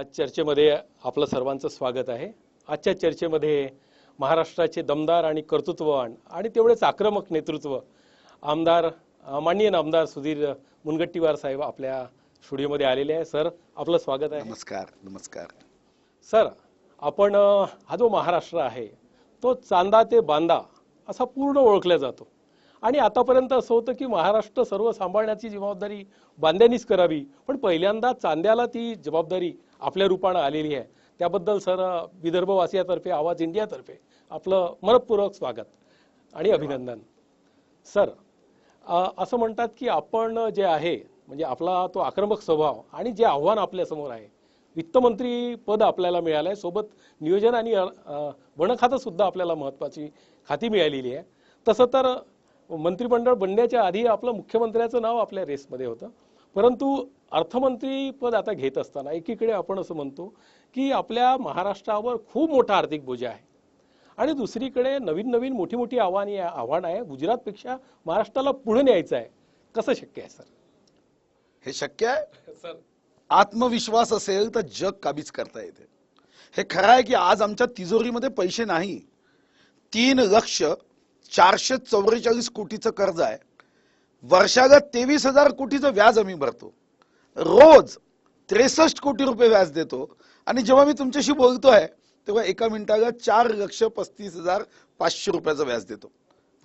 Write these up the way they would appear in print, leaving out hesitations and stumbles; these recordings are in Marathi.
चर्चेमध्ये आपलं सर्वांचं स्वागत आहे। आजच्या चर्चेमध्ये महाराष्ट्राचे दमदार आणि कर्तृत्ववान आणि तेवढेच आक्रमक नेतृत्व आमदार माननीय आमदार सुधीर मुनगंटीवार साहेब आपल्या स्टुडिओमध्ये आलेले आहे। सर, आपलं स्वागत आहे। नमस्कार। नमस्कार सर, आपण हा जो महाराष्ट्र आहे तो चांदा ते बांदा असा पूर्ण ओळखला जातो आणि आतापर्यंत असं होतं की महाराष्ट्र सर्व सांभाळण्याची जबाबदारी बांद्यांनीच करावी, पण पहिल्यांदा चांद्याला ती जबाबदारी आपल्या रूपाने आलेली आहे। त्याबद्दल सर विदर्भवासियातर्फे आवाज इंडियातर्फे आपलं मनपूर्वक स्वागत आणि अभिनंदन। सर, असं म्हणतात की आपण जे आहे म्हणजे आपला तो आक्रमक स्वभाव आणि जे आव्हान आपल्या समोर आहे, वित्तमंत्री पद आपल्याला मिळालं आहे, सोबत नियोजन आणि वन खातं सुद्धा आपल्याला महत्त्वाची खाती मिळालेली आहे। तसं तर मंत्रिमंडळ बनण्याच्या आधी आपलं मुख्यमंत्र्याचं नाव आपल्या रेसमध्ये होतं, परंतु अर्थमंत्री पद आता घेत असताना एकीकडे आपण असं म्हणतो की आपल्या महाराष्ट्रावर खूप मोठा आर्थिक बोजा आहे आणि दुसरीकडे नवीन नवीन मोठी मोठी आव्हान आहे। गुजरातपेक्षा महाराष्ट्राला पुढे न्यायचं आहे, कसं शक्य आहे सर? हे शक्य आहे सर, आत्मविश्वास असेल तर जग काबीज करता येते। हे खरं आहे की आज आमच्या तिजोरीमध्ये पैसे नाही। 3,444 कोटीचं कर्ज आहे, वर्षागत 23,000 कोटीचं व्याज आम्ही भरतो, रोज 63 कोटी रुपये व्याज देतो आणि जेव्हा मी तुमच्याशी बोलतोय तेव्हा एका मिनिटाला 4,35,500 रुपयाचं व्याज देतो।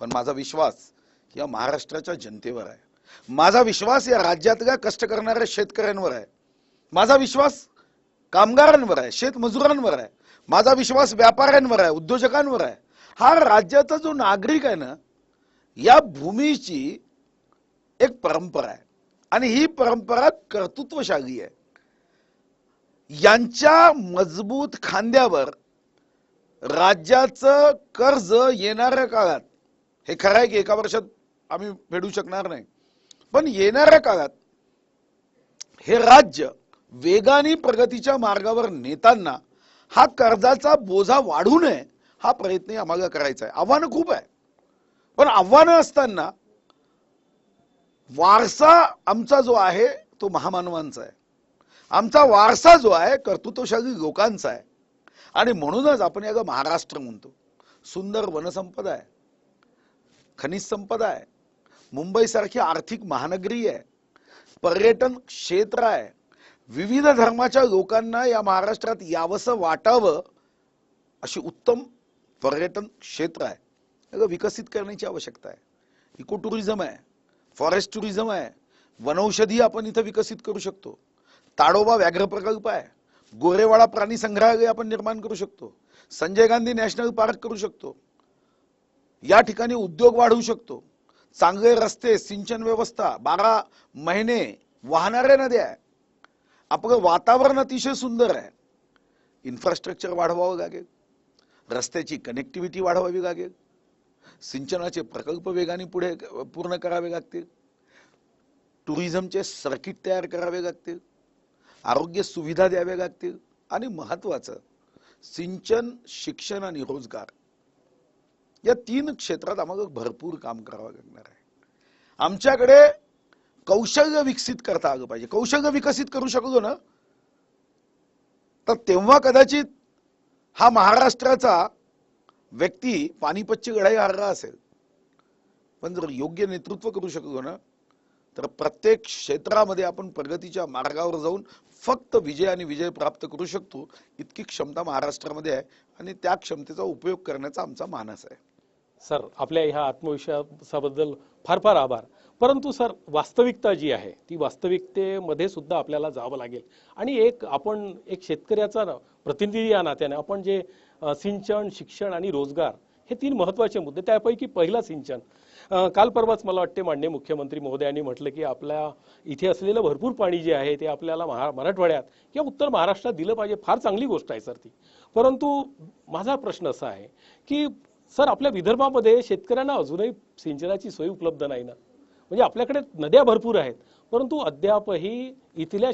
पण माझा विश्वास या महाराष्ट्राच्या जनतेवर आहे, माझा विश्वास या राज्यातल्या कष्ट करणाऱ्या शेतकऱ्यांवर आहे, माझा विश्वास कामगारांवर आहे, शेतमजुरांवर आहे, माझा विश्वास व्यापाऱ्यांवर आहे, उद्योजकांवर आहे। हा राज्याचा जो नागरिक आहे ना, या भूमीची एक परंपरा आहे आणि ही परंपरा कर्तृत्वशाली आहे। यांच्या मजबूत खांद्यावर राज्याचं कर्ज येणाऱ्या काळात, हे खरं आहे की एका वर्षात आम्ही फेडू शकणार नाही, पण येणाऱ्या काळात हे राज्य वेगाने प्रगतीच्या मार्गावर नेताना हा कर्जाचा बोजा वाढू नये हा प्रयत्न आम्हाला करायचा आहे। आव्हानं खूप आहे, पण आव्हानं असताना वारसा आमचा जो आहे तो महामानवांचा आहे, आमचा वारसा जो आहे कर्तृत्वशाली लोकांचा आहे आणि म्हणूनच आपण याला महाराष्ट्र म्हणतो। सुंदर वनसंपदा आहे, खनिज संपदा आहे, मुंबईसारखी आर्थिक महानगरी आहे, पर्यटन क्षेत्र आहे, विविध धर्माच्या लोकांना या महाराष्ट्रात यावंसं वाटावं अशी उत्तम पर्यटन क्षेत्र आहे। याला विकसित करण्याची आवश्यकता आहे। इको टुरिझम आहे, फॉरेस्ट टुरिझम आहे, वनौषधी आपण इथं विकसित करू शकतो, ताडोबा व्याघ्र प्रकल्प आहे, गोरेवाडा प्राणी संग्रहालय आपण निर्माण करू शकतो, संजय गांधी नॅशनल पार्क करू शकतो, या ठिकाणी उद्योग वाढवू शकतो, चांगले रस्ते, सिंचन व्यवस्था, 12 महिने वाहणाऱ्या नद्या आहे, आपलं वातावरण अतिशय सुंदर आहे। इन्फ्रास्ट्रक्चर वाढवावं लागेल, रस्त्याची कनेक्टिव्हिटी वाढवावी लागेल, सिंचनाचे प्रकल्प वेगाने पुढे पूर्ण करावे लागतील, टुरिझमचे सर्किट तयार करावे लागतील, आरोग्य सुविधा द्याव्या लागतील आणि महत्त्वाचं सिंचन, शिक्षण आणि रोजगार या 3 क्षेत्रात आम्हाला भरपूर काम करावं लागणार आहे। आमच्याकडे कौशल्य विकसित करता आलं पाहिजे। कौशल्य विकसित करू शकलो ना तर तेव्हा कदाचित हा महाराष्ट्राचा व्यक्ती पानिपतची लढाई हारला असेल, पण जर योग्य नेतृत्व करू शकलो ना तर प्रत्येक क्षेत्रामध्ये आपण प्रगतीच्या मार्गावर जाऊन फक्त विजय आणि विजय प्राप्त करू शकतो, इतकी क्षमता महाराष्ट्रामध्ये आहे आणि त्या क्षमतेचा उपयोग करण्याचा आमचा मानस आहे। सर, आपल्या ह्या आत्मविश्वासाबद्दल फार फार आभार। परंतु सर, वास्तविकता जी आहे ती वास्तविकतेमध्ये सुद्धा आपल्याला जावं लागेल आणि आपण एक शेतकऱ्याचा प्रतिनिधी या नात्याने आपण जे सिंचन, शिक्षण आणि रोजगार हे 3 महत्त्वाचे मुद्दे, त्यापैकी पहिला सिंचन। काल परवाच मला वाटते माननीय मुख्यमंत्री महोदयांनी म्हटलं की आपल्या इथे असलेलं भरपूर पाणी जे आहे ते आपल्याला मराठवाड्यात किंवा उत्तर महाराष्ट्रात दिलं पाहिजे। फार चांगली गोष्ट आहे सर ती, परंतु माझा प्रश्न असा आहे की सर, आपल्या विदर्भामध्ये शेतकऱ्यांना अजूनही सिंचनाची सोय उपलब्ध नाही ना। म्हणजे आपल्याकडे नद्या भरपूर आहेत, परंतु अद्यापही इथल्या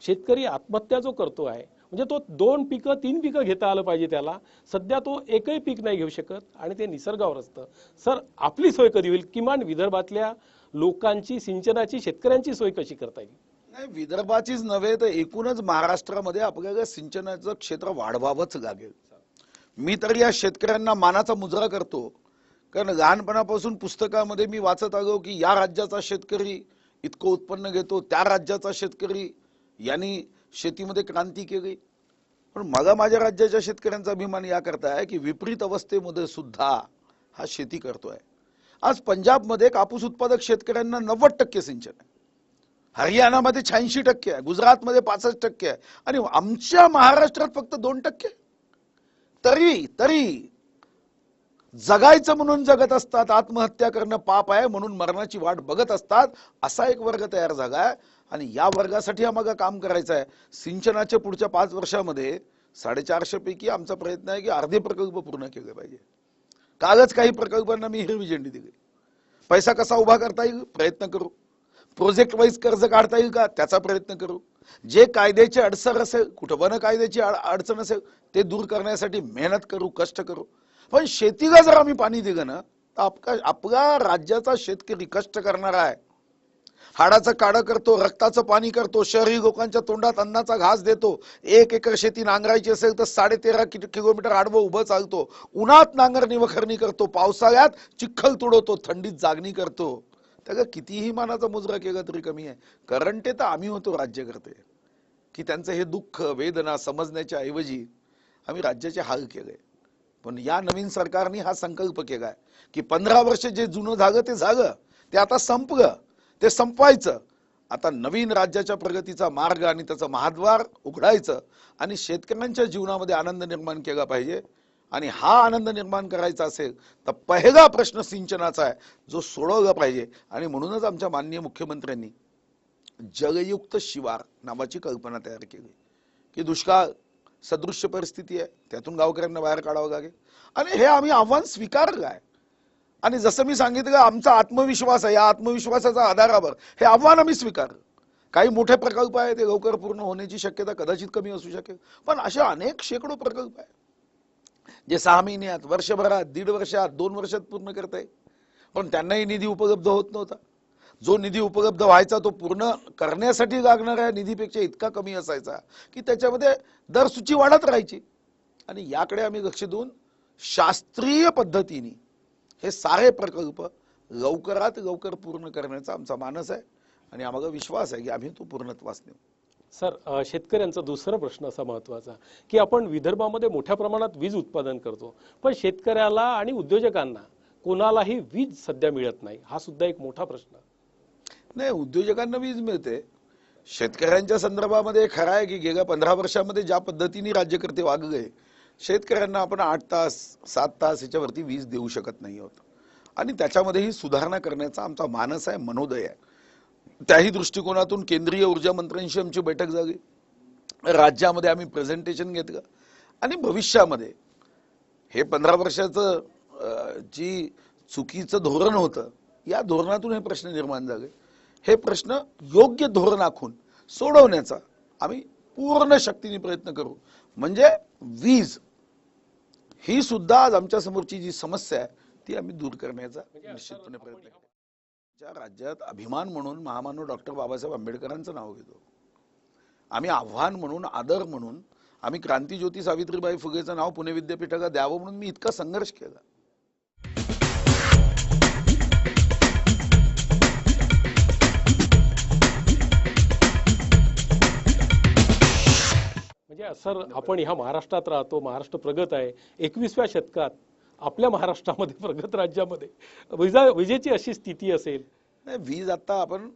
शेतकरी आत्महत्या जो करतो आहे, म्हणजे तो 2 पिकं 3 पिकं घेता आलं पाहिजे त्याला, सध्या तो एकही पीक नाही घेऊ शकत आणि ते निसर्गावर असतं। सर, आपली सोय कधी होईल? किमान विदर्भातल्या लोकांची सिंचनाची, शेतकऱ्यांची सोय कशी करता येईल? नाही, विदर्भाचीच नव्हे तर एकूणच महाराष्ट्रामध्ये आपल्याला सिंचनाचं क्षेत्र वाढवावंच लागेल. मी तर या शेतकऱ्यांना मानाचा मुजरा करतो, कारण लहानपणापासून पुस्तकामध्ये मी वाचत आलो की या राज्याचा शेतकरी इतकं उत्पन्न घेतो, त्या राज्याचा शेतकरी यांनी शेतीमध्ये क्रांती केली. पण मला माझ्या राज्याच्या शेतकऱ्यांचा अभिमान याकरता आहे की विपरीत अवस्थेमध्ये सुद्धा हा शेती करतोय. आज पंजाबमध्ये कापूस उत्पादक शेतकऱ्यांना 90% सिंचन आहे, हरियाणामध्ये 86% आहे, गुजरातमध्ये 65% आहे, आणि आमच्या महाराष्ट्रात फक्त 2%. तरी तरी जगायचं म्हणून जगत असतात, आत्महत्या करणं पाप आहे म्हणून मरणाची वाट बघत असतात, असा एक वर्ग तयार झाला आहे. आणि या वर्गासाठी आम्हाला काम करायचं आहे. सिंचनाच्या पुढच्या 5 वर्षामध्ये 450 पैकी आमचा प्रयत्न आहे की अर्धे प्रकल्प पूर्ण केले पाहिजे. कालच काही प्रकल्पांना मी हिरवी झेंडी दिली. पैसा कसा उभा करता येईल प्रयत्न करू, प्रोजेक्ट वाईज कर्ज काढता येईल का त्याचा प्रयत्न करू, जे कायद्याची अडचण असेल, कुठं वन कायद्याची अडचण असेल ते दूर करण्यासाठी मेहनत करू, कष्ट करू. पण शेतीला जर आम्ही पाणी दिलं ना तर आपला राज्याचा शेतकरी कष्ट करणारा आहे, हाडाचं काढं करतो, रक्ताचं पाणी करतो, शहरी लोकांच्या तोंडात अन्नाचा घास देतो. 1 एकर शेती नांगरायची असेल तर 13.5 किलोमीटर आडवं उभं चालतो, उन्हात नांगरणी वखरणी करतो, पावसाळ्यात चिखल तुडवतो, थंडीत जागणी करतो. त्याला कितीही मानाचा मुजरा केला तरी कमी आहे. कारण ते तर आम्ही होतो राज्यकर्ते की त्यांचं हे दुःख वेदना समजण्याच्या ऐवजी आम्ही राज्याचे हाल केले. पण या नवीन सरकारने हा संकल्प केलाय की 15 वर्ष जे जुनं झालं ते झालं, ते आता संपलं, ते संपवायचं. आता नवीन राज्याच्या प्रगतीचा मार्ग आणि त्याचं महाद्वार उघडायचं आणि शेतकऱ्यांच्या जीवनामध्ये आनंद निर्माण केला पाहिजे. आणि हा आनंद निर्माण करायचा असेल तर पहिला प्रश्न सिंचनाचा आहे, जो सोडवला पाहिजे. आणि म्हणूनच आमच्या माननीय मुख्यमंत्र्यांनी जलयुक्त शिवार नावाची कल्पना तयार केली की दुष्काळ सदृश्य परिस्थिती आहे, त्यातून गावकऱ्यांना बाहेर काढावं लागेल. आणि हे आम्ही आव्हान स्वीकारलं आहे. आणि जसं मी सांगितलं आमचा आत्मविश्वास आहे, या आत्मविश्वासाच्या आधारावर हे आव्हान आम्ही स्वीकारलं. काही मोठे प्रकल्प आहेत ते लवकर पूर्ण होण्याची शक्यता कदाचित कमी असू शकेल, पण असे अनेक शेकडो प्रकल्प आहेत जे 6 महिन्यात, वर्षभरात, 1.5 वर्षात, 2 वर्षात पूर्ण करता येईल. पण त्यांनाही निधी उपलब्ध होत नव्हता. जो निधी उपलब्ध व्हायचा तो पूर्ण करण्यासाठी लागणाऱ्या निधीपेक्षा इतका कमी असायचा की त्याच्यामध्ये दरसूची वाढत राहायची. आणि याकडे आम्ही लक्ष देऊन शास्त्रीय पद्धतीने हे सारे प्रकल्प लवकरात लवकर पूर्ण करण्याचा आमचा मानस आहे आणि आम्हाला विश्वास आहे की आम्ही तो पूर्णत्वास नेऊ. सर, शेतकऱ्यांचा दुसरा प्रश्न असा महत्त्वाचा की आपण विदर्भामध्ये मोठ्या प्रमाणात वीज उत्पादन करतो, पण शेतकऱ्याला आणि उद्योजकांना कोणालाही वीज सध्या मिळत नाही. हा सुद्धा एक मोठा प्रश्न. नाही, उद्योजकांना वीज मिळते. शेतकऱ्यांच्या संदर्भामध्ये खरं आहे की गेल्या 15 वर्षामध्ये ज्या पद्धतीने राज्यकर्ते वागले, शेतकऱ्यांना आपण 8 तास 7 तास याच्यावरती वीज देऊ शकत नाही आहोत. आणि त्याच्यामध्येही सुधारणा करण्याचा आमचा मानस आहे, मनोदय आहे. त्याही दृष्टिकोनातून केंद्रीय ऊर्जा मंत्र्यांशी आमची बैठक झाली, राज्यामध्ये आम्ही प्रेझेंटेशन घेतलं आणि भविष्यामध्ये हे 15 वर्षाचं जी चुकीचं धोरण होतं या धोरणातून हे प्रश्न निर्माण झाले. हे प्रश्न योग्य धोरण आखून सोडवण्याचा आम्ही पूर्ण शक्तीने प्रयत्न करू. म्हणजे वीज ही सुद्धा आज आमच्या समोरची जी समस्या आहे ती आम्ही दूर करण्याचा निश्चितपणे प्रयत्न करू. ज्या राज्यात अभिमान म्हणून महामानव डॉक्टर बाबासाहेब आंबेडकरांचं नाव घेतो, आम्ही आव्हान म्हणून, आदर म्हणून आम्ही क्रांतीज्योती सावित्रीबाई फुलेचं नाव पुणे विद्यापीठाला द्यावं म्हणून मी इतका संघर्ष केला. म्हणजे सर, आपण ह्या महाराष्ट्रात राहतो, महाराष्ट्र प्रगत आहे. 21व्या शतकात आपल्या महाराष्ट्रामध्ये प्रगत राज्यामध्ये विजेची अशी स्थिती असेल. नाही, वीज आता आपण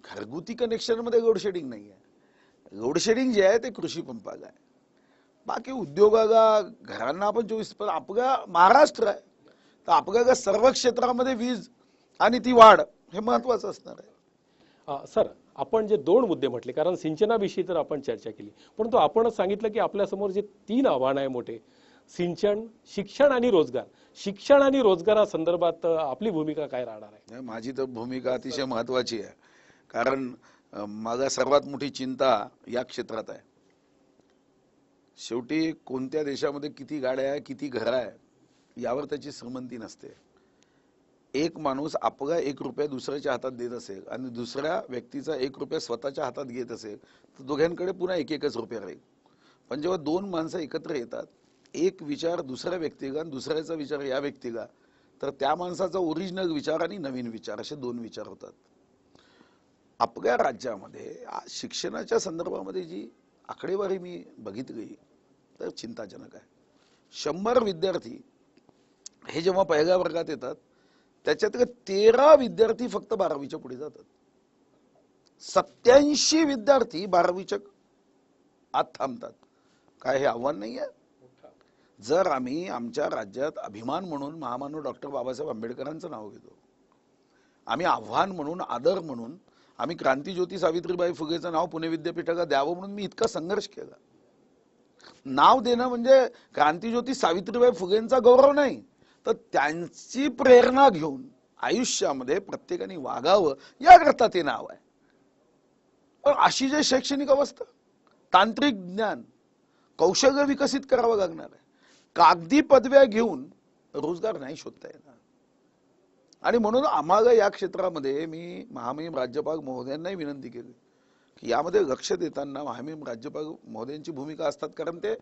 घरगुती कनेक्शन मध्ये लोडशेडिंग नाही आहे. लोडशेडिंग जे आहे ते कृषी पंपाला आहे. बाकी उद्योगाला, घरांना आपण 24, पण आपला महाराष्ट्र आहे तर आपल्याला सर्व क्षेत्रामध्ये वीज आणि ती वाढ हे महत्वाचं असणार आहे. सर, आपण जे 2 मुद्दे म्हटले, कारण सिंचनाविषयी तर आपण चर्चा केली, परंतु आपणच सांगितलं की आपल्यासमोर जे 3 आव्हान आहे मोठे, सिंचन, शिक्षण आणि रोजगार. शिक्षण आणि रोजगारासंदर्भात आपली भूमिका काय राहणार आहे? माझी तर भूमिका अतिशय महत्वाची आहे, कारण माझा सर्वात मोठी चिंता या क्षेत्रात आहे. शेवटी कोणत्या देशामध्ये किती गाड्या आहे, किती घरं आहे यावर त्याची श्रीमंती नसते. एक माणूस आपला 1 रुपया दुसऱ्याच्या हातात देत असेल आणि दुसऱ्या व्यक्तीचा 1 रुपया स्वतःच्या हातात घेत असेल तर दोघांकडे पुन्हा एकच रुपया राहील. पण जेव्हा दोन माणसं एकत्र येतात, एक विचार दुसऱ्या व्यक्तीला आणि दुसऱ्याचा विचार या व्यक्तीला, तर त्या माणसाचा ओरिजिनल विचार आणि नवीन विचार असे दोन विचार होतात. आपल्या राज्यामध्ये आज शिक्षणाच्या संदर्भामध्ये जी आकडेवारी मी बघितली तर चिंताजनक आहे. 100 विद्यार्थी हे जेव्हा पहिल्या वर्गात येतात त्याच्यातले 13 विद्यार्थी फक्त 12वीच्या पुढे जातात. 87 विद्यार्थी 12वीच्या आत थांबतात. काय हे आव्हान नाही आहे? जर आम्ही आमच्या राज्यात अभिमान म्हणून महामानव डॉक्टर बाबासाहेब आंबेडकरांचं नाव घेतो, आम्ही आव्हान म्हणून, आदर म्हणून आम्ही क्रांतीज्योती सावित्रीबाई फुलेचं नाव पुणे विद्यापीठाला द्यावं म्हणून मी इतका संघर्ष केला. नाव देणं म्हणजे क्रांतीज्योती सावित्रीबाई फुलेंचा गौरव नाही, तर त्यांची प्रेरणा घेऊन आयुष्यामध्ये प्रत्येकाने वागावं याकरता ते नाव आहे. पण अशी जे शैक्षणिक अवस्था, तांत्रिक ज्ञान, कौशल्य विकसित करावं लागणार आहे. कागदी पदव्या घेऊन रोजगार नाही शोधता येणार. आणि म्हणून आम्हाला या क्षेत्रामध्ये मी महामहिम राज्यपाल महोदयांनाही विनंती केली की यामध्ये लक्ष देताना महामहिम राज्यपाल महोदयांची भूमिका असतात, कारण ते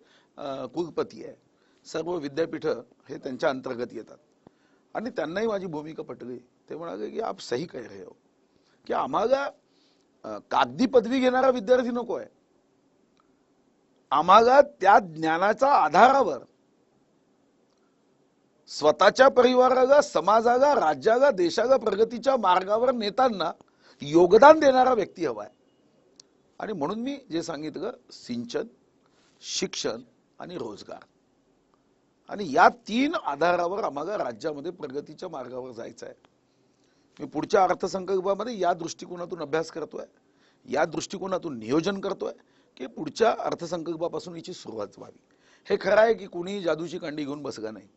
कुलपती आहे. सर्व विद्यापीठ हे त्यांच्या अंतर्गत येतात. आणि त्यांनाही माझी भूमिका पटली. ते म्हणाले की आप सही कह रहे हो की आम्हाला कागदी पदवी घेणारा विद्यार्थी नको आहे. आम्हाला त्या ज्ञानाच्या आधारावर स्वतःच्या परिवाराला, समाजाला, राज्याला, देशाला प्रगतीच्या मार्गावर नेताना योगदान देणारा व्यक्ती हवा आहे. आणि म्हणून मी जे सांगितलं, सिंचन, शिक्षण आणि रोजगार, आणि या 3 आधारावर आम्हाला राज्यामध्ये प्रगतीच्या मार्गावर जायचं आहे. मी पुढच्या अर्थसंकल्पामध्ये या दृष्टिकोनातून अभ्यास करतोय, या दृष्टिकोनातून नियोजन करतोय की पुढच्या अर्थसंकल्पापासून याची सुरुवात व्हावी. हे खरं आहे की कुणी जादूची कांडी घेऊन बसला नाही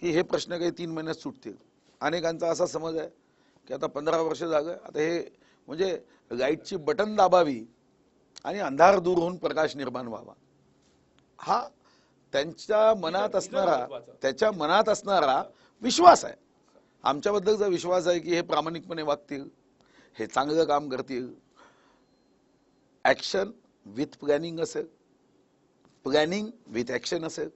की हे प्रश्न काही 3 महिन्यात सुटतील. अनेकांचा असा समज आहे की आता 15 वर्ष झालं, आता हे म्हणजे लाईटची बटन दाबावी आणि अंधार दूर होऊन प्रकाश निर्माण व्हावा. हा त्यांच्या मनात असणारा विश्वास आहे. आमच्याबद्दलचा विश्वास आहे की हे प्रामाणिकपणे वागतील, हे चांगलं काम करतील. ऍक्शन विथ प्लॅनिंग असेल, प्लॅनिंग विथ ऍक्शन असेल,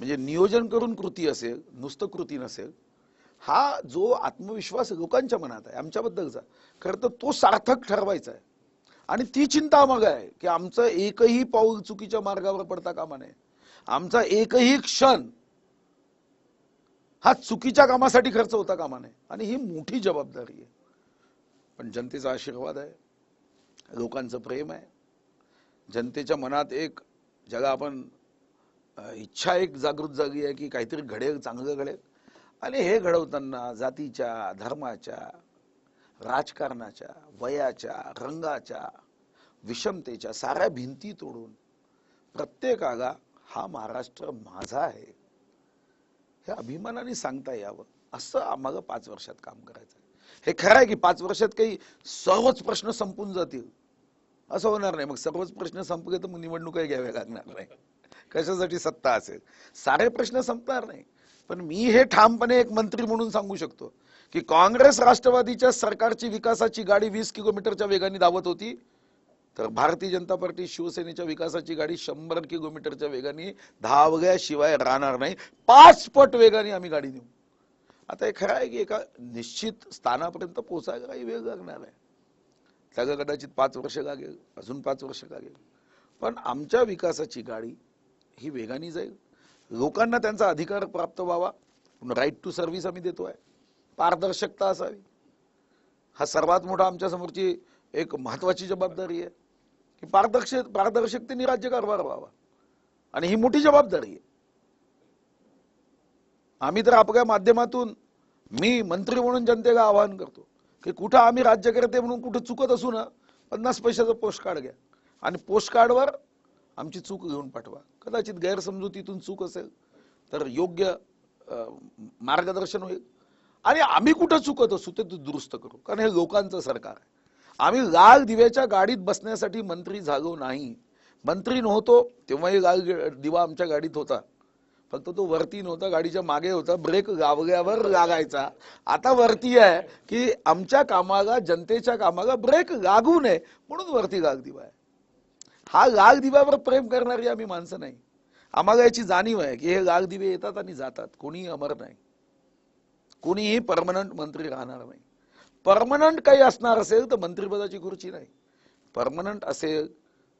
म्हणजे नियोजन करून कृती असेल, नुसतं कृती नसेल. हा जो आत्मविश्वास लोकांच्या मनात आहे आमच्याबद्दलचा, खरं तर तो सार्थक ठरवायचा आहे. आणि ती चिंता आम्हाला आहे की आमचं एकही पाऊल चुकीच्या मार्गावर पडता कामा नये. आमचा एकही क्षण हा चुकीच्या कामासाठी खर्च होता कामा नये. आणि ही मोठी जबाबदारी आहे. पण जनतेचा आशीर्वाद आहे, लोकांचं प्रेम आहे, जनतेच्या मनात एक ज्याला आपण इच्छा एक जागृत झाली आहे की काहीतरी घडेल, चांगलं घडेल. आणि हे घडवताना जातीच्या, धर्माच्या, राजकारणाच्या, वयाच्या, रंगाच्या, विषमतेच्या साऱ्या भिंती तोडून प्रत्येकाला हा महाराष्ट्र माझा आहे हे अभिमानाने सांगता यावं, असं आम्हाला 5 वर्षात काम करायचं आहे. हे खरं आहे की 5 वर्षात काही सर्वच प्रश्न संपून जातील असं होणार नाही. मग सर्वच प्रश्न संपले तर मग निवडणुकाही घ्याव्या लागणार नाही. कशासाठी सत्ता असेल, सारे प्रश्न संपणार नाही. पण मी हे ठामपणे एक मंत्री म्हणून सांगू शकतो की काँग्रेस राष्ट्रवादीच्या सरकारची विकासाची गाडी 20 किलोमीटरच्या वेगाने धावत होती, तर भारतीय जनता पार्टी शिवसेनेच्या विकासाची गाडी 100 किलोमीटरच्या वेगाने धावल्याशिवाय राहणार नाही. 5 पट वेगाने आम्ही गाडी नेऊ. आता हे खरं आहे की एका निश्चित स्थानापर्यंत पोहोचायला काही वेळ लागणार आहे. त्याला कदाचित 5 वर्ष लागेल, अजून 5 वर्ष लागेल. पण आमच्या विकासाची गाडी ही वेगाने जाईल. लोकांना त्यांचा अधिकार प्राप्त व्हावा, राईट टू सर्व्हिस आम्ही देतोय. पारदर्शकता असावी, हा सर्वात मोठा आमच्या समोरची एक महत्वाची जबाबदारी आहे की पारदर्शकतेने राज्यकारभार व्हावा. आणि ही मोठी जबाबदारी आहे. आम्ही तर आपल्या माध्यमातून, मी मंत्री म्हणून जनतेला आवाहन करतो की कुठं आम्ही राज्यकर्ते म्हणून कुठं चुकत असू ना, 50 पैशाचं पोस्ट कार्ड घ्या आणि पोस्ट कार्डवर आमची चूक घेऊन पाठवा. कदाचित गैरसमजुतीतून चूक असेल तर योग्य मार्गदर्शन होईल. आणि आम्ही कुठं चुकत असू ते दुरुस्त करू, कारण हे लोकांचं सरकार आहे. आम्ही लाल दिव्याच्या गाडीत बसण्यासाठी मंत्री झालो नाही. मंत्री नव्हतो तेव्हाही लाल दिवा आमच्या गाडीत होता. फक्त तो वरती नव्हता, गाडीच्या मागे होता, ब्रेक गावल्यावर लागायचा. आता वरती आहे की आमच्या कामाला, जनतेच्या कामाला ब्रेक लागू नये म्हणून वरती गाग दिवा आहे. हा लाल दिव्यावर प्रेम करणारी आम्ही माणसं नाही. आम्हाला याची जाणीव आहे की हे लाल दिवे येतात आणि जातात, कोणीही अमर नाही, कोणीही परमनंट मंत्री राहणार नाही. परमनंट काही असणार असेल तर मंत्रिपदाची खुर्ची नाही. परमनंट असेल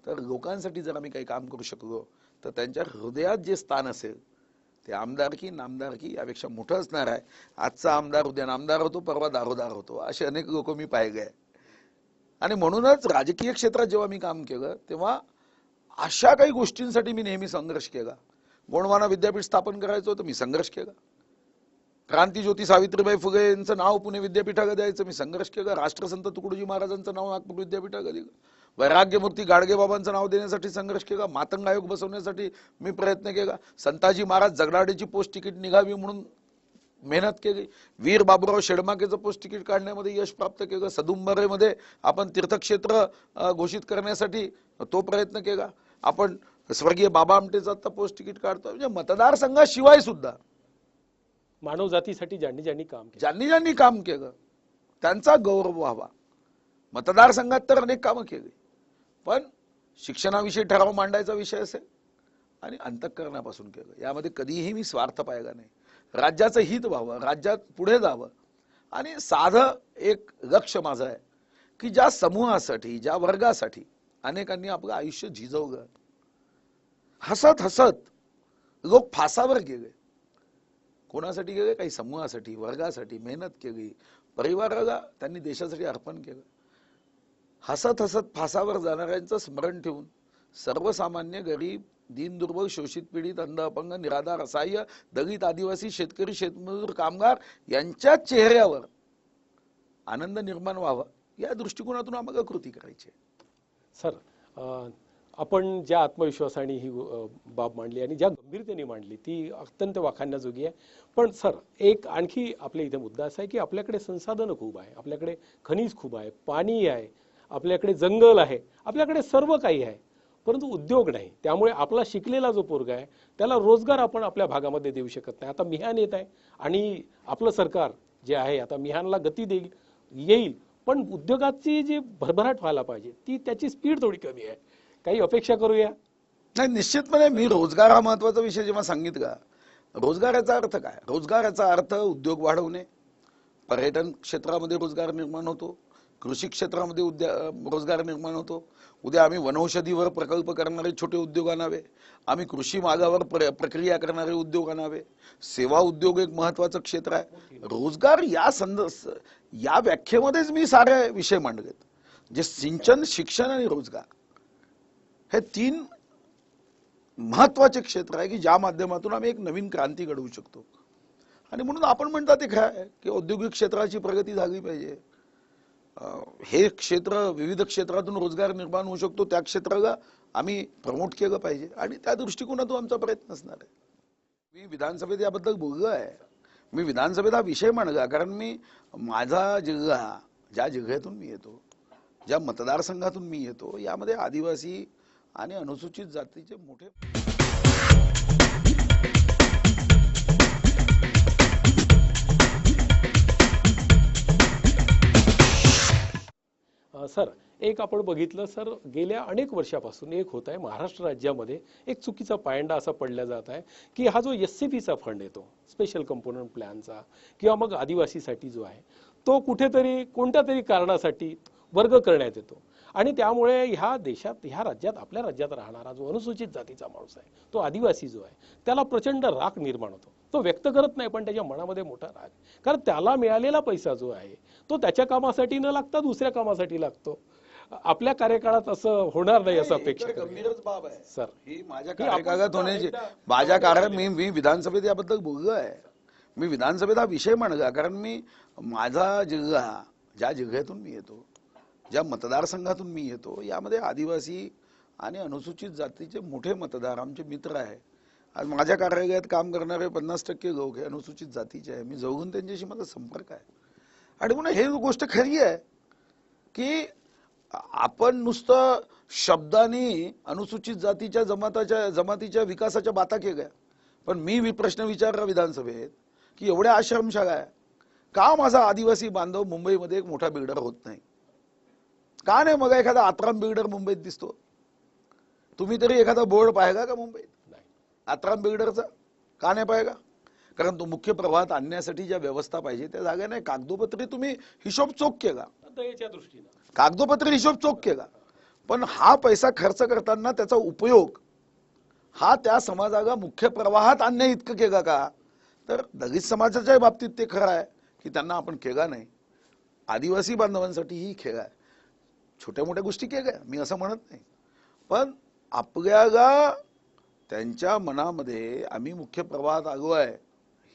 तर लोकांसाठी जर आम्ही काही काम करू शकलो तर त्यांच्या हृदयात जे स्थान असेल ते आमदारकी नामदारकी यापेक्षा मोठं असणार आहे. आजचा आमदार उद्या नामदार होतो, परवा दारोदार होतो, असे अनेक लोक मी पाहिले आहे. आणि म्हणूनच राजकीय क्षेत्रात जेव्हा मी काम केलं तेव्हा अशा काही गोष्टींसाठी मी नेहमी संघर्ष केला. गोंडवाना विद्यापीठ स्थापन करायचं होतं, मी संघर्ष केला. क्रांतीज्योती सावित्रीबाई फुले यांचं नाव पुणे विद्यापीठाला द्यायचं, मी संघर्ष केला. राष्ट्रसंत तुकडोजी महाराजांचं नाव नागपूर विद्यापीठाला दिलं. वैराग्यमूर्ती गाडगेबाबांचं नाव देण्यासाठी संघर्ष केला. मातंग आयोग बसवण्यासाठी मी प्रयत्न केला. संताजी महाराज जगनाडेची पोस्ट तिकीट निघावी म्हणून मेहनत केली. वीर बाबूराव शेडमाकेचं पोस्ट तिकीट काढण्यामध्ये यश प्राप्त केलं. सदुंबरेमध्ये आपण तीर्थक्षेत्र घोषित करण्यासाठी तो प्रयत्न केला. आपण स्वर्गीय बाबा आमटेचं आता पोस्ट तिकीट काढतो. म्हणजे मतदारसंघाशिवाय सुद्धा मानव जातीसाठी ज्यांनी ज्यांनी काम केलं, ज्यांनी काम केलं त्यांचा गौरव व्हावा. मतदारसंघात तर अनेक कामं केली, पण शिक्षणाविषयी ठराव मांडायचा विषय असेल आणि अंतःकरणापासून केलं. यामध्ये कधीही मी स्वार्थ पाहिला नाही. राज्याचं हित व्हावं, राज्यात पुढे जावं आणि साधं एक लक्ष माझं आहे की ज्या समूहासाठी, ज्या वर्गासाठी अनेकांनी आपलं आयुष्य झिजवलं, हसत हसत लोक फासावर गेले. कोणासाठी गेले? काही समूहासाठी, वर्गासाठी मेहनत केली, परिवाराला त्यांनी देशासाठी अर्पण केलं. हसत हसत फासावर जाणाऱ्यांचं स्मरण ठेवून सर्वसामान्य, गरीब, दीन दुर्बल, शोषित, पीडित, अंध, अपंग, निराधार, असहाय्य, दलित, आदिवासी, शेतकरी, शेतमजूर, कामगार यांच्या चेहऱ्यावर आनंद निर्माण व्हावा या दृष्टिकोनातून आम्हाला कृती करायची आहे. सर, आपण ज्या आत्मविश्वासाने ही बाब मांडली आणि ज्या गंभीरतेने मांडली ती अत्यंत वाखाणण्याजोगी आहे. पण सर, एक आणखी आपल्या इथे मुद्दा असा आहे की आपल्याकडे संसाधनं खूप आहे, आपल्याकडे खनिज खूप आहे, पाणी आहे, आपल्याकडे जंगल आहे, आपल्याकडे सर्व काही आहे, परंतु उद्योग नाही. त्यामुळे आपला शिकलेला जो पोरगा आहे त्याला रोजगार आपण आपल्या भागामध्ये देऊ शकत नाही. आता मिहान येत आहे आणि आपलं सरकार जे आहे आता मिहानला गती येईल, पण उद्योगाची जी भरभराट व्हायला पाहिजे ती त्याची स्पीड थोडी कमी आहे. काही अपेक्षा करूया? नाही, निश्चितपणे मी रोजगार हा महत्वाचा विषय जेव्हा सांगितला, रोजगाराचा अर्थ काय? रोजगाराचा अर्थ उद्योग वाढवणे, पर्यटन क्षेत्रामध्ये रोजगार निर्माण होतो, कृषी क्षेत्रामध्ये रोजगार निर्माण होतो. उद्या आम्ही वनौषधीवर प्रकल्प करणारे छोटे उद्योग आणावे, आम्ही कृषी मागावर प्रक्रिया करणारे उद्योग आणावे. सेवा उद्योग एक महत्वाचं क्षेत्र आहे. रोजगार या व्याख्येमध्येच मी सारे विषय मांडलेत, जे सिंचन, शिक्षण आणि रोजगार हे तीन महत्वाचे क्षेत्र आहे की ज्या माध्यमातून आम्ही एक नवीन क्रांती घडवू शकतो. आणि म्हणून आपण म्हणतात ते खरं आहे की औद्योगिक क्षेत्राची प्रगती झाली पाहिजे. हे क्षेत्र, विविध क्षेत्रातून रोजगार निर्माण होऊ शकतो, त्या क्षेत्राला आम्ही प्रमोट केलं पाहिजे आणि त्या दृष्टिकोनातून आमचा प्रयत्न असणार आहे. मी विधानसभेत याबद्दल बोललो आहे. मी विधानसभेत हा विषय मांडला कारण मी माझा जिल्हा, ज्या जिल्ह्यातून मी येतो, ज्या मतदारसंघातून मी येतो, यामध्ये आदिवासी आणि अनुसूचित जातीचे मोठे सर, एक आपण बघितलं सर, गेल्या अनेक वर्षापासून एक होत आहे महाराष्ट्र राज्यामध्ये एक चुकीचा पायंडा असा पडला जात आहे की हा जो SCPचा फंड येतो, स्पेशल कंपोनंट प्लॅनचा, किंवा मग आदिवासीसाठी जो आहे तो कुठेतरी कोणत्या तरी कारणासाठी वर्ग करण्यात येतो आणि त्यामुळे ह्या देशात, ह्या राज्यात, आपल्या राज्यात राहणारा जो अनुसूचित जातीचा माणूस आहे, तो आदिवासी जो आहे, त्याला प्रचंड राग निर्माण होतो. तो व्यक्त करत नाही पण त्याच्या मनामध्ये मोठा राग, कारण त्याला मिळालेला पैसा जो आहे तो त्याच्या कामासाठी न लागता दुसऱ्या कामासाठी लागतो. आपल्या कार्यकाळात असं होणार नाही असं अपेक्षा गंभीरच बाब आहे सर. ही माझ्या कार्यकाळात होण्याची, माझ्या कारण मी विधानसभेत याबद्दल बोललो आहे. मी विधानसभेत हा विषय मांडला कारण मी माझा जिल्हा, ज्या जिल्ह्यातून मी येतो, ज्या मतदारसंघातून मी येतो, यामध्ये आदिवासी आणि अनुसूचित जातीचे मोठे मतदार आमचे मित्र आहे. आज माझ्या कार्यालयात काम करणारे 50% लोक हे अनुसूचित जातीचे आहे. मी जवळून त्यांच्याशी माझा संपर्क आहे. आणि म्हणून हे गोष्ट खरी आहे की आपण नुसतं शब्दांनी अनुसूचित जातीच्या जमातीच्या विकासाच्या बाता केल्या, पण मी प्रश्न विचारला विधानसभेत की एवढ्या आश्रमशाळा आहे, का माझा आदिवासी बांधव मुंबईमध्ये एक मोठा बिल्डर होत नाही? का नाही मग एखादा आत्राम बिल्डर मुंबईत दिसतो? तुम्ही तरी एखादा बोर्ड पाहिला का मुंबईत नाही. आत्राम बिल्डरचा? का नाही पाहिला? कारण तो मुख्य प्रवाहात आणण्यासाठी ज्या व्यवस्था पाहिजे त्या जागा नाही. कागदोपत्री तुम्ही हिशोब चोख केला, दयेच्या दृष्टीनं कागदोपत्री हिशोब चोख केला, पण हा पैसा खर्च करताना त्याचा उपयोग हा त्या समाजाला मुख्य प्रवाहात आणण्या इतकं केला का? तर दलित समाजाच्या बाबतीत ते खरं आहे की त्यांना आपण केला नाही. आदिवासी बांधवांसाठीही केला आहे, छोट्या मोठ्या गोष्टी केल्या, मी असं म्हणत नाही. पण आपल्याला त्यांच्या मनामध्ये आम्ही मुख्य प्रवाहात आलो आहे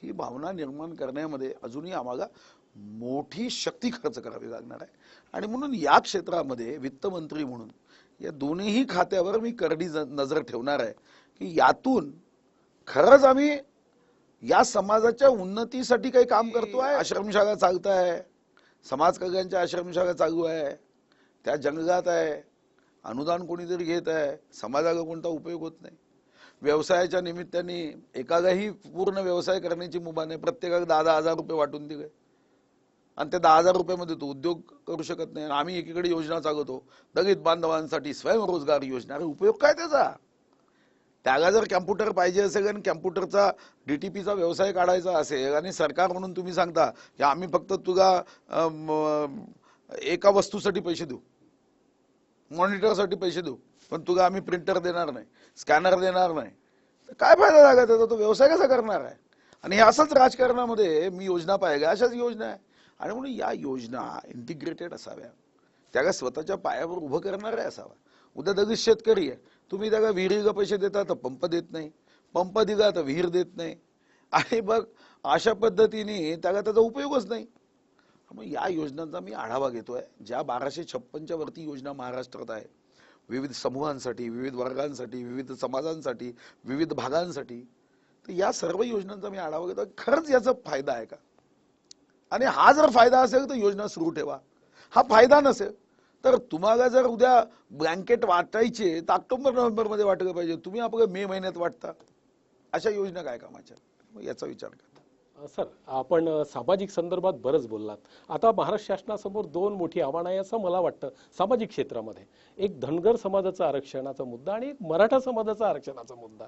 ही भावना निर्माण करण्यामध्ये अजूनही आम्हाला मोठी शक्ती खर्च करावी लागणार आहे. आणि म्हणून या क्षेत्रामध्ये वित्तमंत्री म्हणून या दोन्ही खात्यावर मी करडी नजर ठेवणार आहे की यातून खरंच आम्ही या समाजाच्या उन्नतीसाठी काही काम करतोय. आश्रमशाळा चालत आहे, समाज कल्याणच्या आश्रमशाळा चालू आहे, त्या जंगलात आहे, अनुदान कोणीतरी घेत आहे, समाजाला कोणता उपयोग होत नाही. व्यवसायाच्या निमित्ताने एकालाही पूर्ण व्यवसाय करण्याची मुभा नाही, प्रत्येकाला 10,000 रुपये वाटून दिले आणि त्या 10,000 रुपयामध्ये तो उद्योग करू शकत नाही. आम्ही एकीकडे योजना चालवतो दलित बांधवांसाठी स्वयंरोजगार योजना, अरे उपयोग काय त्याचा? त्याला जर कॅम्प्युटर पाहिजे असेल आणि कॅम्प्युटरचा डीटीपीचा व्यवसाय काढायचा असेल आणि सरकार म्हणून तुम्ही सांगता की आम्ही फक्त तुला एका वस्तूसाठी पैसे देऊ, मॉनिटरसाठी पैसे देऊ, पण तुला आम्ही प्रिंटर देणार नाही, स्कॅनर देणार नाही, तर काय फायदा झाला त्याचा? तो व्यवसाय कसा करणार आहे? आणि हे असंच राजकारणामध्ये मी योजना पाहिजे अशाच योजना आहे. आणि म्हणून या योजना इंटिग्रेटेड असाव्या, त्याला स्वतःच्या पायावर उभं करणाऱ्या असावा. उद्या दलित शेतकरी आहे, तुम्ही त्याला विहिरीला पैसे देता तर पंप देत नाही, पंप दिला तर विहीर देत नाही, आणि मग अशा पद्धतीने त्याला त्याचा उपयोगच नाही. मग या योजनांचा मी आढावा घेतोय, ज्या 1256च्या वरती योजना महाराष्ट्रात आहे, विविध समूहांसाठी, विविध वर्गांसाठी, विविध समाजांसाठी, विविध भागांसाठी. तर या सर्व योजनांचा मी आढावा घेतोय, खरंच याचा फायदा आहे का? आणि हा जर फायदा असेल तर योजना सुरू ठेवा. हा फायदा नसेल तर तुम्हाला जर उद्या ब्लँकेट वाटायचे तर ऑक्टोबर नोव्हेंबर मध्ये वाटलं पाहिजे, तुम्ही आपलं मे महिन्यात वाटता. अशा योजना काय कामाच्या? याचा विचार करा. सर, आपण सामाजिक संदर्भात बरंच बोललात. आता महाराष्ट्र शासनासमोर दोन मोठी आव्हानं आहे असं मला वाटतं सामाजिक क्षेत्रामध्ये. एक धनगर समाजाचा आरक्षणाचा मुद्दा आणि एक मराठा समाजाचा आरक्षणाचा मुद्दा.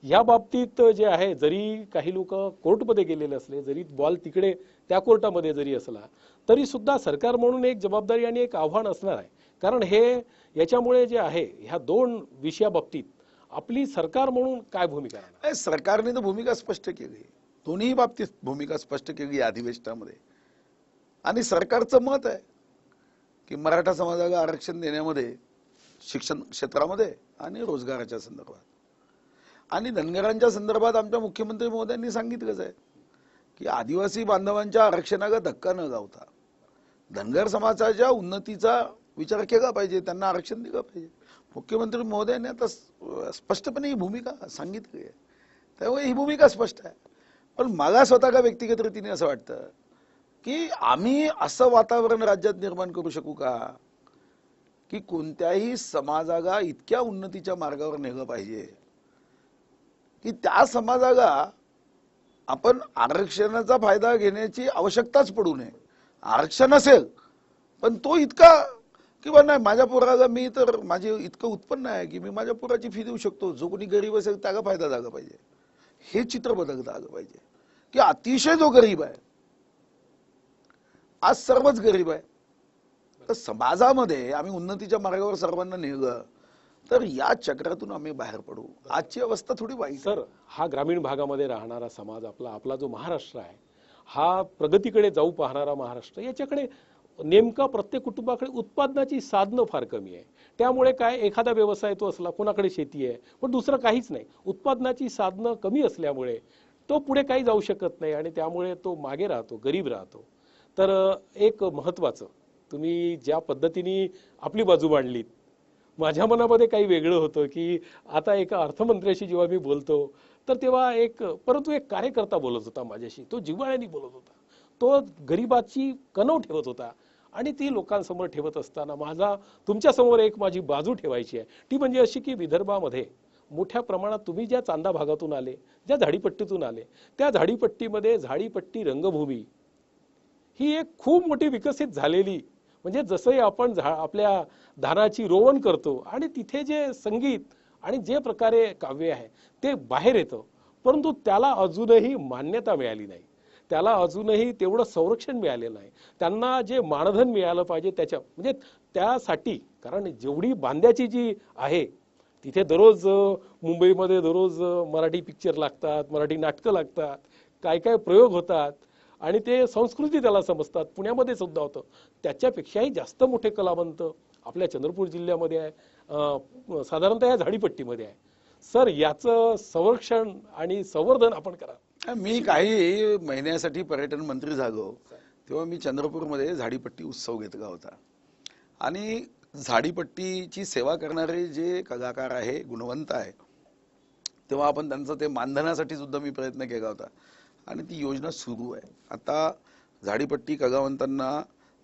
या बाबतीत जे आहे, जरी काही लोक कोर्टमध्ये गेलेले असले, जरी बॉल तिकडे त्या कोर्टामध्ये जरी असला, तरी सुद्धा सरकार म्हणून एक जबाबदारी आणि एक आव्हान असणार आहे. कारण हे याच्यामुळे जे आहे ह्या दोन विषयाबाबतीत आपली सरकार म्हणून काय भूमिका आहे? सरकारने तर भूमिका स्पष्ट केली, दोन्ही बाबतीत भूमिका स्पष्ट केली या अधिवेशनामध्ये. आणि सरकारचं मत आहे की मराठा समाजाला आरक्षण देण्यामध्ये शिक्षण क्षेत्रामध्ये आणि रोजगाराच्या संदर्भात आणि धनगरांच्या संदर्भात आमच्या मुख्यमंत्री महोदयांनी सांगितलंच आहे की आदिवासी बांधवांच्या आरक्षणाला धक्का न लावता धनगर समाजाच्या उन्नतीचा विचार केला पाहिजे, त्यांना आरक्षण दिलं पाहिजे. मुख्यमंत्री महोदयांनी आता स्पष्टपणे ही भूमिका सांगितली आहे, त्यामुळे ही भूमिका स्पष्ट आहे. पण मला स्वतःला व्यक्तिगत रीतीने असं वाटतं की आम्ही असं वातावरण राज्यात निर्माण करू शकू का की कोणत्याही समाजाला इतक्या उन्नतीच्या मार्गावर नेलं पाहिजे की त्या समाजाला आपण आरक्षणाचा फायदा घेण्याची आवश्यकताच पडू नये. आरक्षण असेल पण तो इतका किंवा नाही, माझ्या पोराला मी तर माझे इतकं उत्पन्न आहे की मी माझ्या पोराची फी देऊ शकतो, जो कोणी गरीब असेल त्याला फायदा झाला पाहिजे. हे चित्र बदलता आलं पाहिजे की अतिशय जो गरीब आहे, आज सर्वच गरीब आहे, तर समाजामध्ये आम्ही उन्नतीच्या मार्गावर सर्वांना नेलं तर या चक्रातून आम्ही बाहेर पडू. आजची अवस्था थोडी वाईट. सर, हा ग्रामीण भागामध्ये राहणारा समाज आपला जो महाराष्ट्र आहे, हा प्रगतीकडे जाऊ पाहणारा महाराष्ट्र, याच्याकडे नेमका प्रत्येक कुटुंबाकडे उत्पादनाची साधनं फार कमी आहे. त्यामुळे काय, एखादा व्यवसाय तो असला, कोणाकडे शेती आहे पण दुसरं काहीच नाही, उत्पादनाची साधनं कमी असल्यामुळे तो पुढे काही जाऊ शकत नाही आणि त्यामुळे तो मागे राहतो, गरीब राहतो. तर एक महत्त्वाचं, तुम्ही ज्या पद्धतीने आपली बाजू मांडलीत, माझ्या मनामध्ये काही वेगळं होतं की आता एका अर्थमंत्र्याशी जेव्हा मी बोलतो तर तेव्हा परंतु एक कार्यकर्ता बोलत होता माझ्याशी, तो जिव्हाळ्याने बोलत होता, तो गरिबाची कणव ठेवत होता आणि ती लोकांसमोर ठेवत असताना तुमच्यासमोर एक माझी बाजू ठेवायची आहे, ती म्हणजे अशी की विदर्भामध्ये मोठ्या प्रमाणात तुम्ही ज्या चांदा भागातून आले, ज्या झाडीपट्टीतून आले, त्या झाडीपट्टीमध्ये झाडीपट्टी रंगभूमी ही एक खूप मोठी विकसित झालेली, म्हणजे जसंही आपण आपल्या धानाची रोवण करतो आणि तिथे जे संगीत आणि जे प्रकारे काव्य आहे ते बाहेर येतं, परंतु त्याला अजूनही मान्यता मिळाली नाही, त्याला अजूनही तेवढं संरक्षण मिळालेलं नाही. त्यांना जे मानधन मिळालं पाहिजे त्याच्या म्हणजे त्यासाठी, कारण जेवढी बांद्याची जी आहे तिथे दररोज मुंबईमध्ये दररोज मराठी पिक्चर लागतात, मराठी नाटकं लागतात, काय काय प्रयोग होतात आणि ते संस्कृती त्याला समजतात. पुण्यामध्ये सुद्धा होतं. त्याच्यापेक्षाही जास्त मोठे कलावंत आपल्या चंद्रपूर जिल्ह्यामध्ये आहे, साधारणतः या झाडीपट्टीमध्ये आहे. सर, याचं संरक्षण आणि संवर्धन आपण करा. मी काही महिन्यासाठी पर्यटन मंत्री झालो तेव्हा मी चंद्रपूरमध्ये झाडीपट्टी उत्सव घेतला होता आणि झाडीपट्टीची सेवा करणारे जे कलाकार आहे, गुणवंत आहे, तेव्हा आपण त्यांचं ते मानधनासाठी सुद्धा मी प्रयत्न केला होता आणि ती योजना सुरू आहे. आता झाडीपट्टी कलावंतांना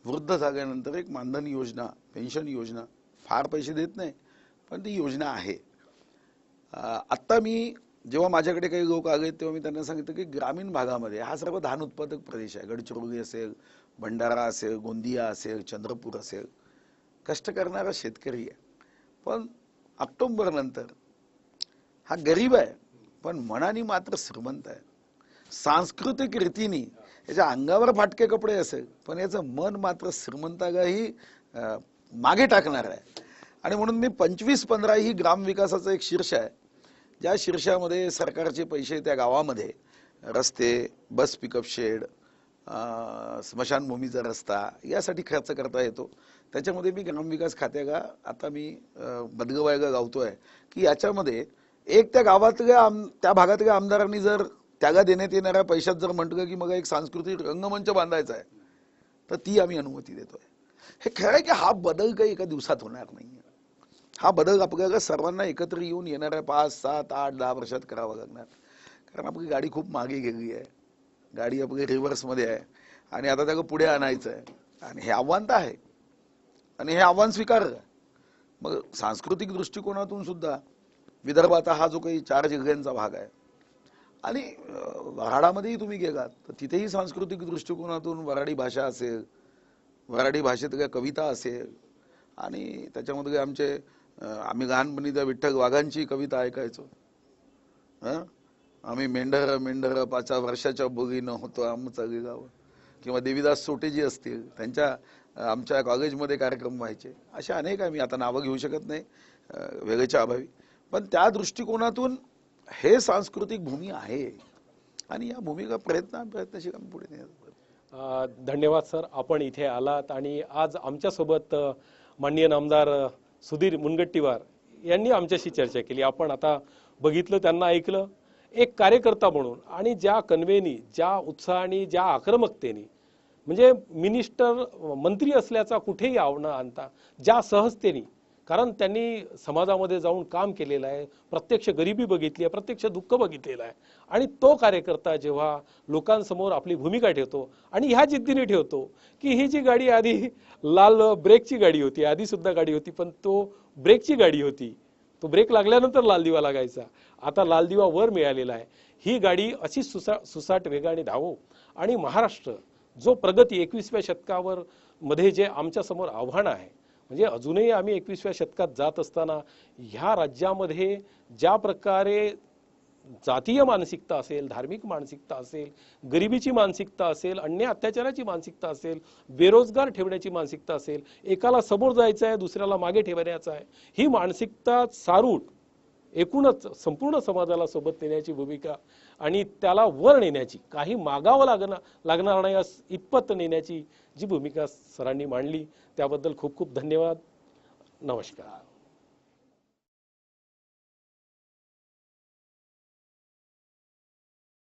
वृद्ध झाल्यानंतर एक मानधन योजना, पेन्शन योजना, फार पैसे देत नाही पण ती योजना आहे. आत्ता मी जेव्हा माझ्याकडे काही लोक आले तेव्हा मी त्यांना सांगितलं की ग्रामीण भागामध्ये हा सर्व धान उत्पादक प्रदेश आहे. गडचिरोली असेल, भंडारा असेल, गोंदिया असेल, चंद्रपूर असेल, कष्ट करणारा शेतकरी आहे. पण ऑक्टोबर नंतर हा गरीब आहे पण मनाने मात्र श्रीमंत आहे. सांस्कृतिक रीतीने याच्या अंगावर फाटके कपडे असेल पण याचं मन मात्र श्रीमंतालाही मागे टाकणार आहे. आणि म्हणून मी 25-15 ही ग्रामविकासाचं एक शीर्ष आहे, ज्या शीर्षामध्ये सरकारचे पैसे त्या गावामध्ये रस्ते, बस पिकअप शेड, स्मशानभूमीचा रस्ता यासाठी खर्च करता येतो. त्याच्यामध्ये मी ग्रामविकास खात्याला आता मी बदगवायला लावतोय की याच्यामध्ये एक त्या गावातल्या त्या भागातल्या आमदारांनी जर त्याला देण्यात येणाऱ्या पैशात जर म्हटलं की मग एक सांस्कृतिक रंगमंच बांधायचा आहे तर ती आम्ही अनुमती देतोय. हे खरं आहे की हा बदल काही एका दिवसात होणार नाही. हा बदल आपल्याला सर्वांना एकत्र येऊन येणाऱ्या 5, 7, 8, 10 वर्षात करावा लागणार. कारण आपली गाडी खूप मागे गेली आहे, गाडी आपली रिव्हर्समध्ये आहे आणि आता त्याला पुढे आणायचं आहे आणि हे आव्हान तर आहे आणि हे आव्हान स्वीकारलं. मग सांस्कृतिक दृष्टिकोनातून सुद्धा विदर्भाचा हा जो काही 4 जिल्ह्यांचा भाग आहे आणि वऱ्हाडामध्येही तुम्ही गेलात तर तिथेही सांस्कृतिक दृष्टिकोनातून वऱ्हाडी भाषा असेल, वऱ्हाडी भाषेतल्या कविता असेल आणि त्याच्यामध्ये आम्ही लहानपणी त्या विठ्ठल वाघांची कविता ऐकायचो. आम्ही मेंढर मेंढर 5 वर्षाच्या बोगीनं होतो आमचं गाव, किंवा देवीदास सोटेजी असतील, त्यांच्या आमच्या कॉलेजमध्ये कार्यक्रम व्हायचे. अशा अनेक आम्ही आता नावं घेऊ शकत नाही वेळेच्या अभावी, पण त्या दृष्टिकोनातून हे सांस्कृतिक भूमी आहे आणि या भूमीला प्रयत्नशील आम्ही पुढे नेणार. धन्यवाद सर, आपण इथे आलात आणि आज आमच्यासोबत माननीय नामदार सुधीर मुनगंटीवार यांनी आमच्याशी चर्चा केली. आपण आता बघितलं, त्यांना ऐकलं. एक कार्यकर्ता म्हणून आणि ज्या कन्वेनी, ज्या उत्साहाने, ज्या आक्रमकतेने, म्हणजे मंत्री असल्याचा कुठेही आव्हान आणता ज्या सहजतेने, कारण त्यांनी समाजामध्ये जाऊन काम केलेलं आहे, प्रत्यक्ष गरिबी बघितली आहे, प्रत्यक्ष दुःख बघितलेलं आहे आणि तो कार्यकर्ता जेव्हा लोकांसमोर आपली भूमिका ठेवतो आणि ह्या जिद्दीने ठेवतो की ही जी गाडी आधी लाल ब्रेकची गाडी होती, आधी सुद्धा गाडी होती पण तो ब्रेकची गाडी होती, तो ब्रेक लागल्यानंतर लाल दिवा लागायचा, आता लाल दिवा वर मिळालेला आहे, ही गाडी अशी सुसाट वेगाने धावो आणि महाराष्ट्र जो प्रगती 21व्या शतकावर मध्ये जे आमच्या समोर आव्हान आहे, म्हणजे अजूनही आम्ही 21व्या शतकात जात असताना ह्या राज्यामध्ये ज्या प्रकारे जातीय मानसिकता असेल, धार्मिक मानसिकता असेल, गरिबीची मानसिकता असेल, अन्याय अत्याचाराची मानसिकता असेल, बेरोजगार ठेवण्याची मानसिकता असेल, एकाला समोर जायचं आहे दुसऱ्याला मागे ठेवण्याचं आहे, ही मानसिकता सारूट एकूणच संपूर्ण समाजाला सोबत नेण्याची भूमिका आणि त्याला वर नेण्याची, काही मागावं लागणार नाही इतपत नेण्याची जी भूमिका सरांनी मांडली त्याबद्दल खूप खूप धन्यवाद. नमस्कार.